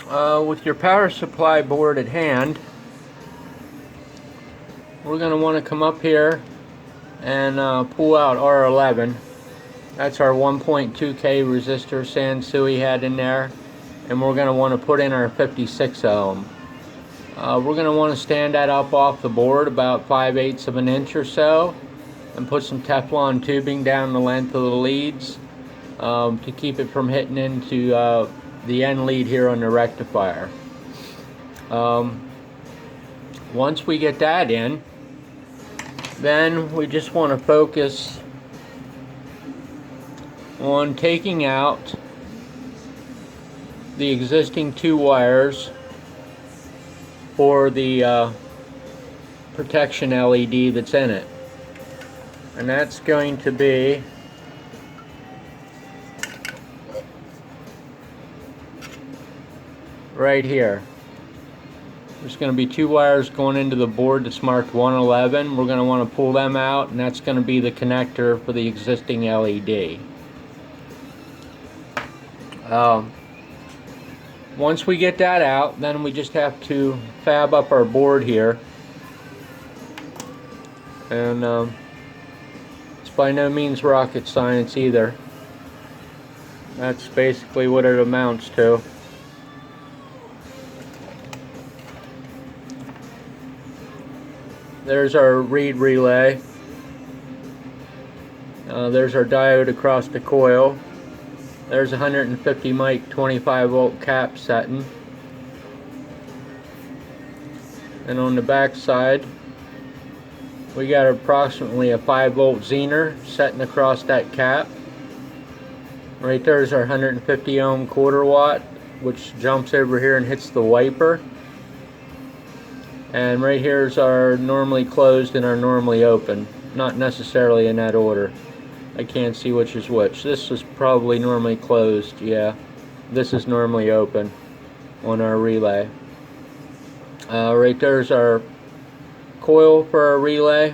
With your power supply board at hand, we're going to want to come up here and pull out R11. That's our 1.2K resistor Sansui had in there, and we're going to want to put in our 56 ohm. We're going to want to stand that up off the board about 5/8 of an inch or so, and put some Teflon tubing down the length of the leads to keep it from hitting into the end lead here on the rectifier. Once we get that in, then we just want to focus on taking out the existing 2 wires for the protection LED that's in it, and that's going to be right here. There's going to be 2 wires going into the board that's marked 111. We're going to want to pull them out, and that's going to be the connector for the existing LED. Once we get that out, then we just have to fab up our board here, and it's by no means rocket science either. That's basically what it amounts to. There's our read relay. There's our diode across the coil. There's 150 mic 25 volt cap setting. And on the back side, we got approximately a 5 volt Zener setting across that cap. Right there's our 150 ohm quarter watt, which jumps over here and hits the wiper. And right here is our normally closed and our normally open. Not necessarily in that order. I can't see which is which. This is probably normally closed, yeah. This is normally open on our relay. Right there's our coil for our relay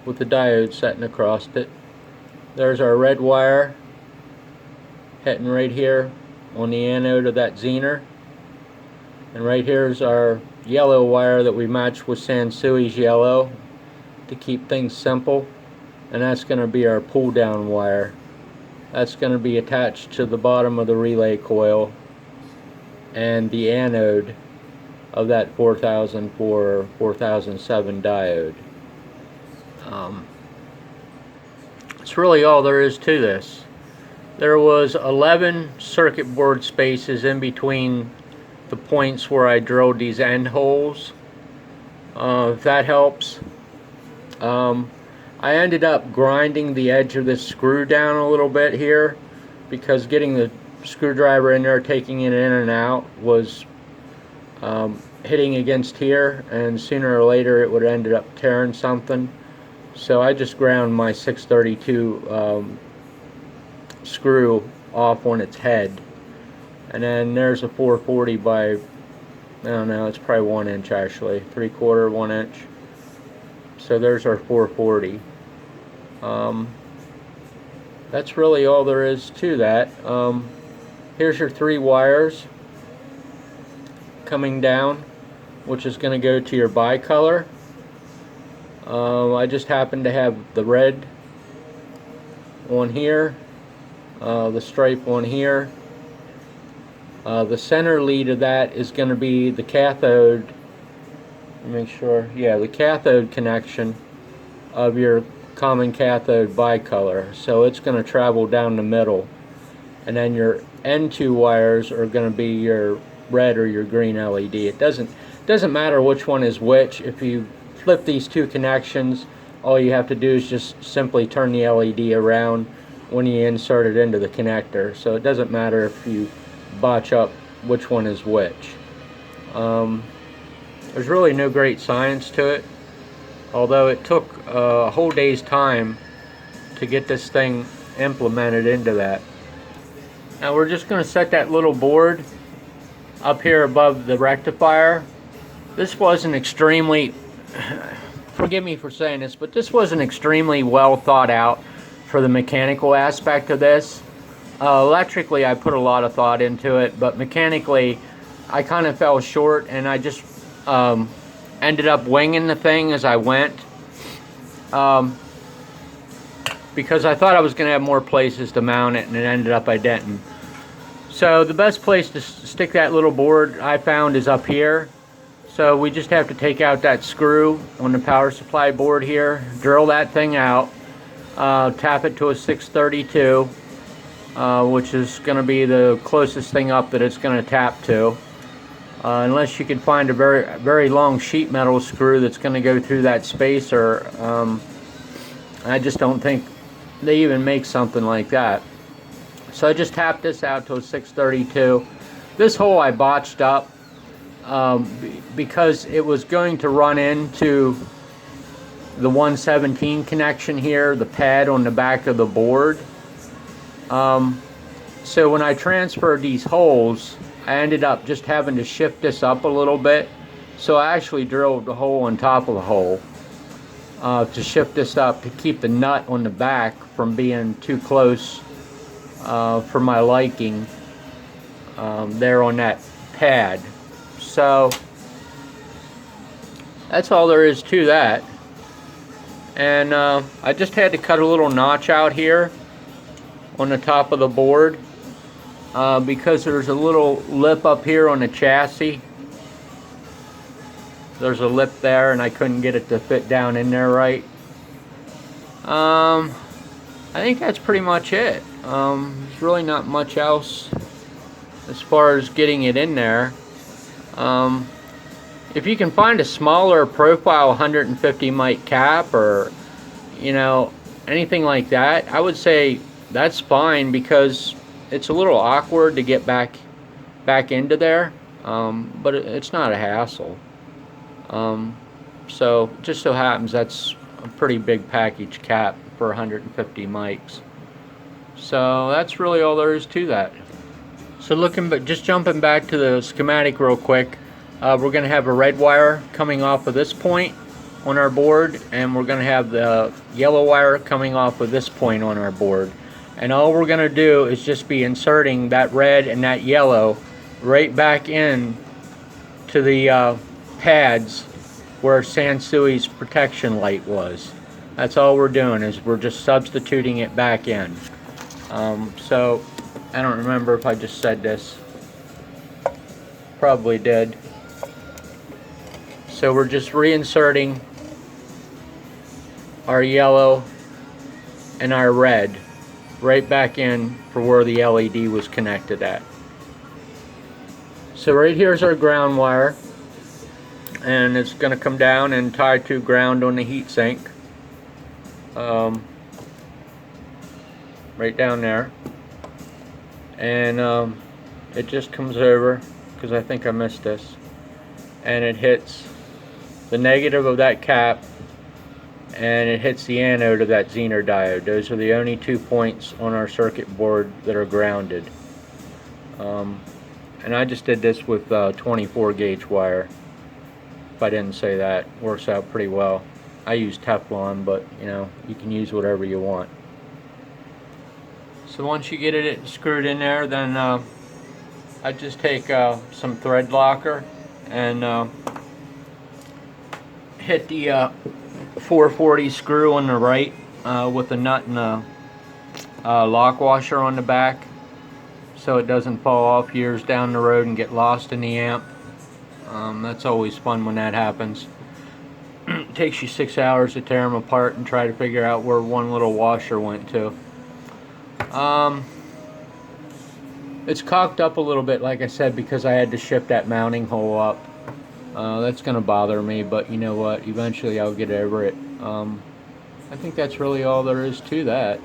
with the diode setting across it. There's our red wire hitting right here on the anode of that Zener. And right here is our yellow wire that we matched with Sansui's yellow to keep things simple, and that's going to be our pull down wire. That's going to be attached to the bottom of the relay coil and the anode of that 4004 or 4007 diode. That's really all there is to this. There was 11 circuit board spaces in between the points where I drilled these end holes. If that helps. I ended up grinding the edge of this screw down a little bit here, because getting the screwdriver in there, taking it in and out, was hitting against here, and sooner or later it would have ended up tearing something. So I just ground my 632 screw off on its head. And then there's a 440 by, I don't know, it's probably 1 inch actually, 3/4, 1 inch. So there's our 440. That's really all there is to that. Here's your 3 wires coming down, which is going to go to your bicolor. I just happen to have the red on here, the stripe on here. The center lead of that is going to be the cathode. Make sure, yeah, the cathode connection of your common cathode bicolor. So it's going to travel down the middle, and then your end 2 wires are going to be your red or your green LED. It doesn't matter which one is which. If you flip these 2 connections, all you have to do is just simply turn the LED around when you insert it into the connector. So it doesn't matter if you botch up which one is which. There's really no great science to it, although it took a whole day's time to get this thing implemented into that. Now we're just going to set that little board up here above the rectifier. This wasn't extremely, forgive me for saying this, but this wasn't extremely well thought out for the mechanical aspect of this. Electrically, I put a lot of thought into it, but mechanically, I kind of fell short, and I just ended up winging the thing as I went, because I thought I was going to have more places to mount it, and it ended up I didn't. So the best place to stick that little board I found is up here. So we just have to take out that screw on the power supply board here, drill that thing out, tap it to a 632, which is going to be the closest thing up that it's going to tap to. Unless you can find a very long sheet metal screw that's going to go through that spacer. I just don't think they even make something like that. So I just tapped this out to a 632. This hole I botched up because it was going to run into the 117 connection here, the pad on the back of the board. So when I transferred these holes, I ended up just having to shift this up a little bit. So I actually drilled the hole on top of the hole to shift this up to keep the nut on the back from being too close for my liking there on that pad. So that's all there is to that. And I just had to cut a little notch out here on the top of the board because there's a little lip up here on the chassis. There's a lip there, and I couldn't get it to fit down in there right. I think that's pretty much it. There's really not much else as far as getting it in there. If you can find a smaller profile 150 mic cap, or anything like that, I would say that's fine, because it's a little awkward to get back into there, but it's not a hassle. So just so happens that's a pretty big package cap for 150 mics. So that's really all there is to that. So just jumping back to the schematic real quick, we're going to have a red wire coming off of this point on our board, and we're going to have the yellow wire coming off of this point on our board. And all we're going to do is just be inserting that red and that yellow right back in to the pads where Sansui's protection light was. That's all we're doing, is we're just substituting it back in. So I don't remember if I just said this. Probably did. So we're just reinserting our yellow and our red right back in for where the LED was connected at. So right here's our ground wire, and it's going to come down and tie to ground on the heatsink. Right down there. And it just comes over, because I think I missed this, and it hits the negative of that cap, and it hits the anode of that Zener diode. Those are the only 2 points on our circuit board that are grounded. And I just did this with 24 gauge wire. If I didn't say that, works out pretty well. I use Teflon, but you can use whatever you want. So once you get it screwed in there, then I just take some thread locker and hit the 440 screw on the right with the nut and a lock washer on the back, so it doesn't fall off years down the road and get lost in the amp. That's always fun when that happens. It takes you 6 hours to tear them apart and try to figure out where one little washer went to. It's cocked up a little bit, like I said, because I had to shift that mounting hole up. That's going to bother me, but you know what, eventually I'll get over it. I think that's really all there is to that.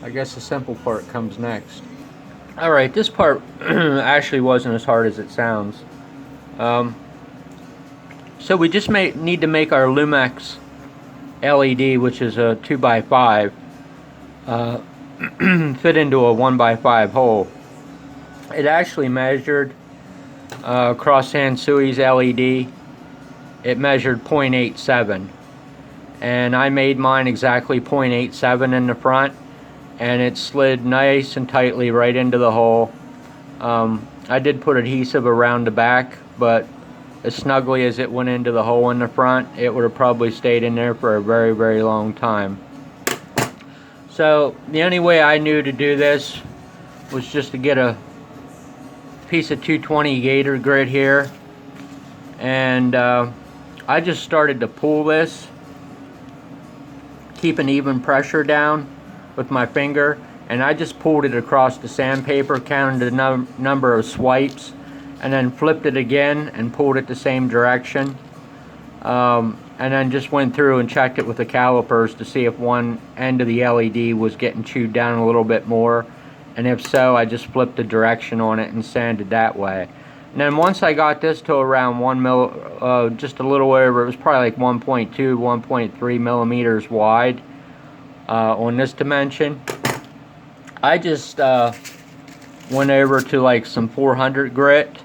I guess the simple part comes next. Alright, this part actually wasn't as hard as it sounds. So we just need to make our Lumex LED, which is a 2x5, fit into a 1x5 hole. It actually measured across Sansui's LED, it measured 0.87, and I made mine exactly 0.87 in the front, and it slid nice and tightly right into the hole. I did put adhesive around the back, but as snugly as it went into the hole in the front, it would have probably stayed in there for a very, very long time. So the only way I knew to do this was just to get a piece of 220 Gator grit here, and I just started to pull this, keep an even pressure down with my finger, and I just pulled it across the sandpaper, counted the number of swipes, and then flipped it again and pulled it the same direction, and then just went through and checked it with the calipers to see if one end of the LED was getting chewed down a little bit more, and if so, I just flipped the direction on it and sanded that way. And then once I got this to around 1 mil, just a little over, it was probably like 1.2, 1.3 millimeters wide on this dimension, I just went over to like some 400 grit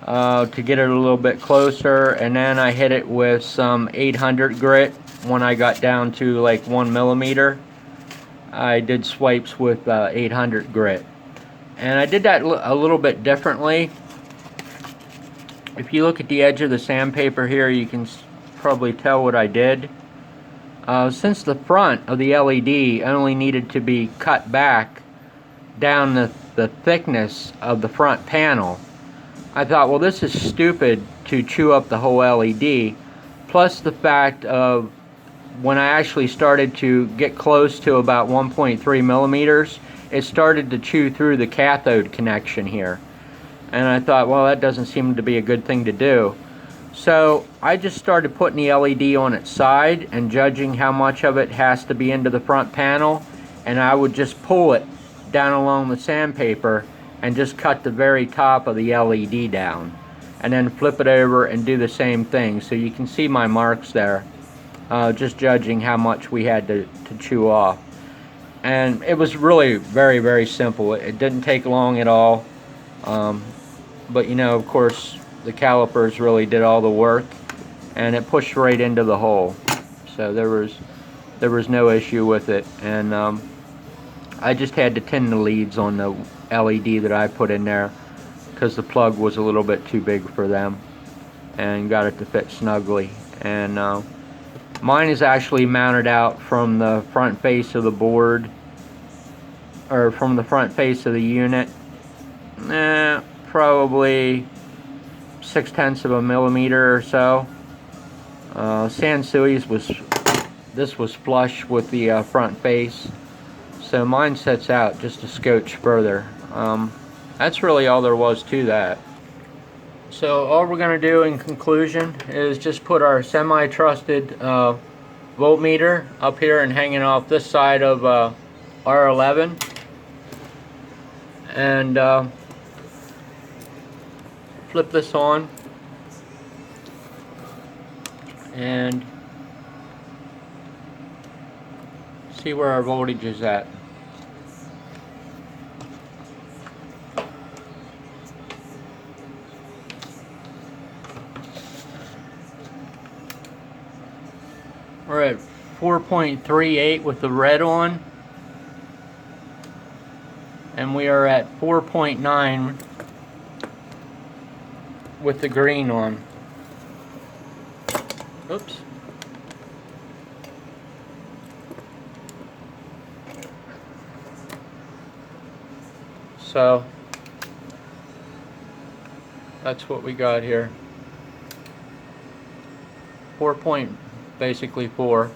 to get it a little bit closer, and then I hit it with some 800 grit when I got down to like 1 millimeter. I did swipes with 800 grit, and I did that a little bit differently. If you look at the edge of the sandpaper here, you can probably tell what I did. Since the front of the LED only needed to be cut back down the thickness of the front panel, I thought, well, this is stupid to chew up the whole LED, plus the fact of when I actually started to get close to about 1.3 millimeters, it started to chew through the cathode connection here. And I thought, well, that doesn't seem to be a good thing to do. So I just started putting the LED on its side and judging how much of it has to be into the front panel, and I would just pull it down along the sandpaper and just cut the very top of the LED down, and then flip it over and do the same thing. So you can see my marks there, just judging how much we had to chew off. And it was really very, very simple. It didn't take long at all. But you know, of course, the calipers really did all the work, and it pushed right into the hole. So there was no issue with it. And I just had to tin the leads on the LED that I put in there because the plug was a little bit too big for them, and got it to fit snugly. And mine is actually mounted out from the front face of the board, or from the front face of the unit, probably 0.6 of a millimeter or so. Sansui's this was flush with the front face, so mine sets out just a scotch further. That's really all there was to that. So all we're going to do in conclusion is just put our semi-trusted voltmeter up here and hanging off this side of R11, and flip this on and see where our voltage is at. We're at 4.38 with the red on, and we are at 4.9 with the green on. Oops. So that's what we got here. Basically 4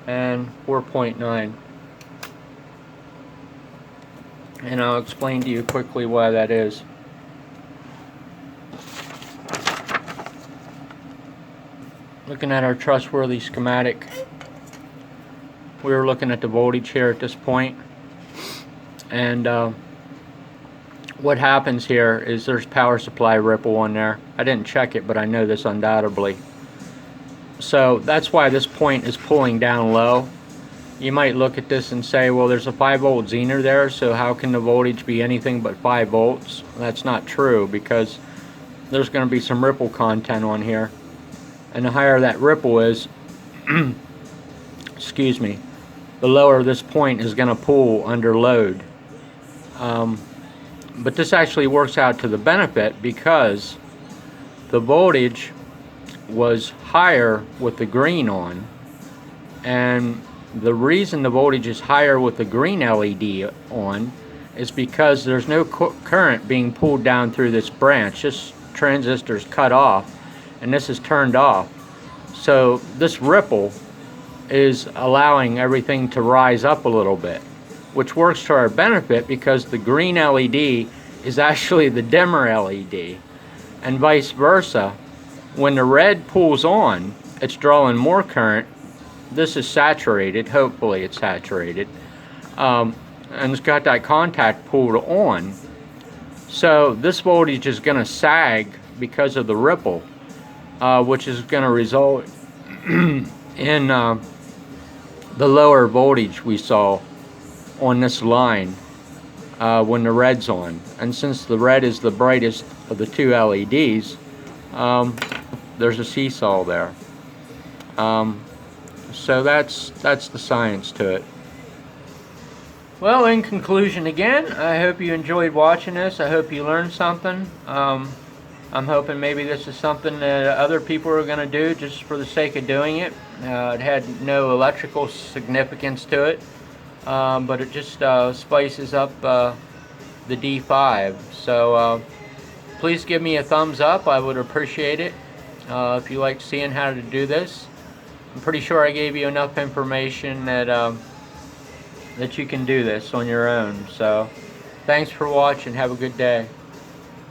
and 4.9. And I'll explain to you quickly why that is. Looking at our trustworthy schematic, we were looking at the voltage here at this point, and what happens here is there's power supply ripple on there. I didn't check it, but I know this undoubtedly. So that's why this point is pulling down low. You might look at this and say, well, there's a 5-volt zener there, so how can the voltage be anything but 5 volts? That's not true, because there's going to be some ripple content on here. And the higher that ripple is, excuse me, the lower this point is going to pull under load. But this actually works out to the benefit because the voltage was higher with the green on, and the reason the voltage is higher with the green LED on is because there's no current being pulled down through this branch. This transistor is cut off and this is turned off, so this ripple is allowing everything to rise up a little bit, which works to our benefit because the green LED is actually the dimmer LED, and vice versa. When the red pulls on, it's drawing more current. This is saturated, hopefully it's saturated, and it's got that contact pulled on, so this voltage is going to sag because of the ripple, which is going to result in the lower voltage we saw on this line when the red's on. And since the red is the brightest of the two LEDs, there's a seesaw there. So that's the science to it. Well, in conclusion again, I hope you enjoyed watching this. I hope you learned something. I'm hoping maybe this is something that other people are going to do just for the sake of doing it. It had no electrical significance to it, but it just spices up the D5. So please give me a thumbs up. I would appreciate it if you like seeing how to do this. I'm pretty sure I gave you enough information that that you can do this on your own. So thanks for watching. Have a good day.